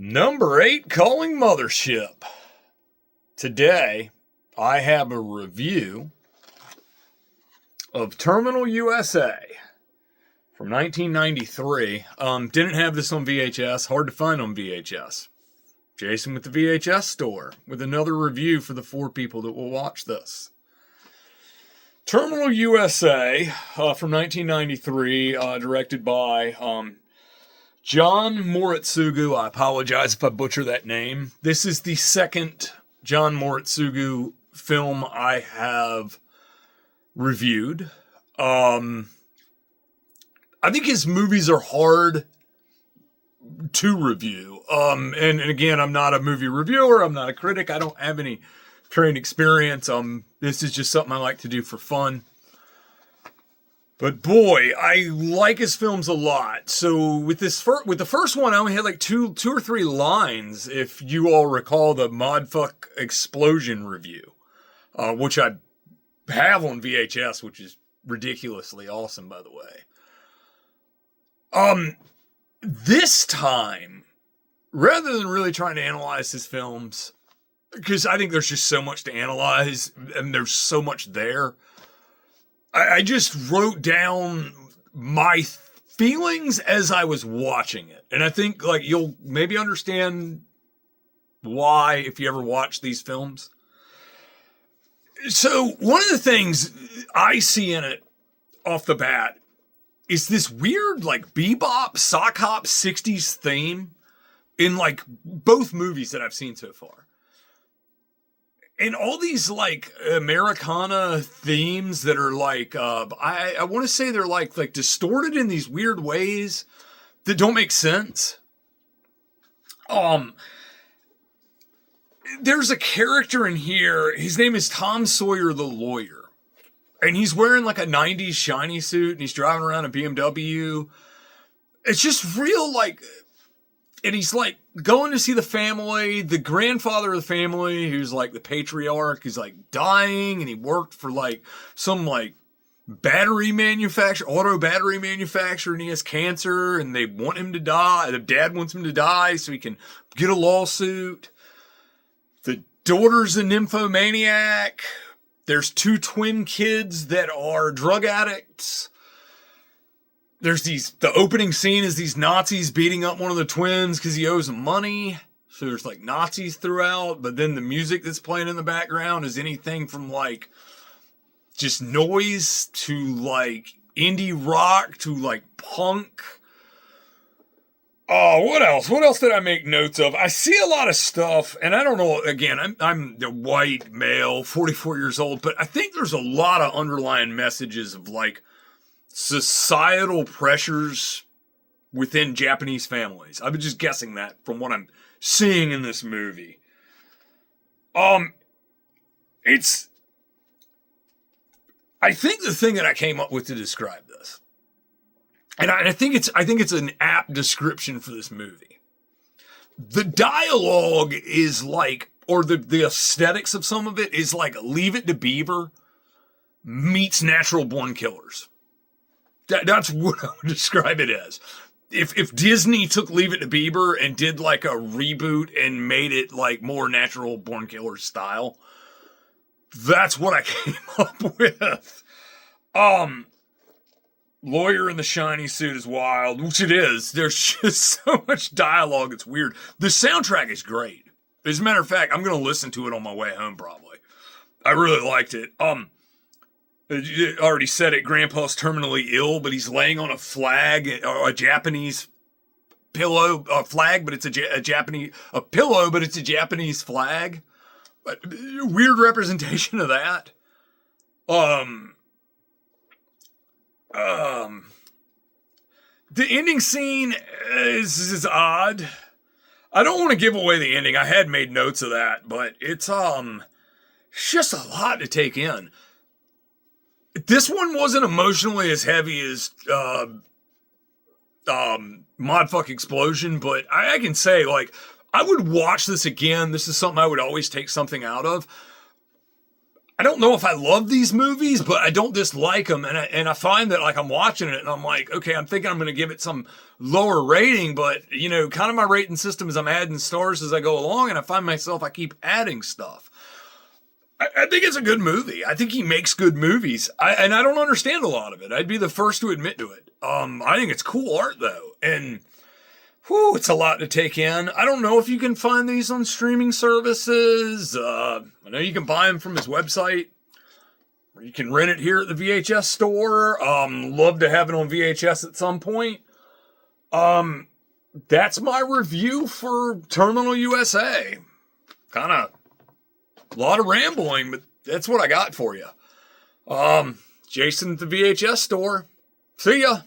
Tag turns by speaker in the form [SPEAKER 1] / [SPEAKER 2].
[SPEAKER 1] Number 8, Calling Mothership. Today, I have a review of Terminal USA from 1993. Didn't have this on VHS, hard to find on VHS. Jason with the VHS store with another review for the 4 people that will watch this. Terminal USA from 1993, directed by John Moritsugu. I apologize if I butcher that name. This is the second John Moritsugu film I have reviewed. I think his movies are hard to review. And again, I'm not a movie reviewer. I'm not a critic. I don't have any trained experience. This is just something I like to do for fun. But boy, I like his films a lot. So with the first one, I only had like two or three lines, if you all recall the Modfuck Explosion review, which I have on VHS, which is ridiculously awesome, by the way. This time, rather than really trying to analyze his films, because I think there's just so much to analyze and there's so much there, I just wrote down my feelings as I was watching it. And I think like you'll maybe understand why if you ever watch these films. So one of the things I see in it off the bat is this weird like bebop, sock hop 60s theme in like both movies that I've seen so far. And all these like Americana themes that are like, I want to say they're like distorted in these weird ways that don't make sense. There's a character in here. His name is Tom Sawyer the lawyer. And he's wearing like a 90s shiny suit and he's driving around a BMW. It's just real like, and he's like going to see the family, the grandfather of the family, who's like the patriarch, is like dying, and he worked for like some like battery manufacturer, auto battery manufacturer, and he has cancer, and they want him to die. The dad wants him to die so he can get a lawsuit. The daughter's a nymphomaniac. There's 2 twin kids that are drug addicts. There's the opening scene is these Nazis beating up one of the twins because he owes them money. So there's like Nazis throughout, but then the music that's playing in the background is anything from like just noise to like indie rock to like punk. Oh, what else? What else did I make notes of? I see a lot of stuff, and I don't know, again, I'm the white male, 44 years old, but I think there's a lot of underlying messages of like societal pressures within Japanese families. I've been just guessing that from what I'm seeing in this movie. I think the thing that I came up with to describe this, and I think it's an apt description for this movie. The dialogue is like, or the aesthetics of some of it is like Leave It to Beaver meets Natural Born Killers. That's what I would describe it as. If Disney took Leave It to Beaver and did like a reboot and made it like more Natural Born Killers style, that's what I came up with. Lawyer in the shiny suit is wild, which it is. There's just so much dialogue, it's weird. The soundtrack is great. As a matter of fact, I'm going to listen to it on my way home probably. I really liked it. You already said it, Grandpa's terminally ill, but he's laying on a flag, a Japanese pillow, a flag, but it's a pillow, but it's a Japanese flag. But weird representation of that. The ending scene is odd. I don't want to give away the ending. I had made notes of that, but it's just a lot to take in. This one wasn't emotionally as heavy as Modfuck Explosion, but I can say, like, I would watch this again. This is something I would always take something out of. I don't know if I love these movies, but I don't dislike them. And I find that, like, I'm watching it and I'm like, okay, I'm thinking I'm going to give it some lower rating, but, you know, kind of my rating system is I'm adding stars as I go along, and I find myself, I keep adding stuff. I think it's a good movie. I think he makes good movies. And I don't understand a lot of it. I'd be the first to admit to it. I think it's cool art, though. And whew, it's a lot to take in. I don't know if you can find these on streaming services. I know you can buy them from his website. Or you can rent it here at the VHS store. Love to have it on VHS at some point. That's my review for Terminal USA. Kind of a lot of rambling, but that's what I got for you. Jason at the VHS store. See ya.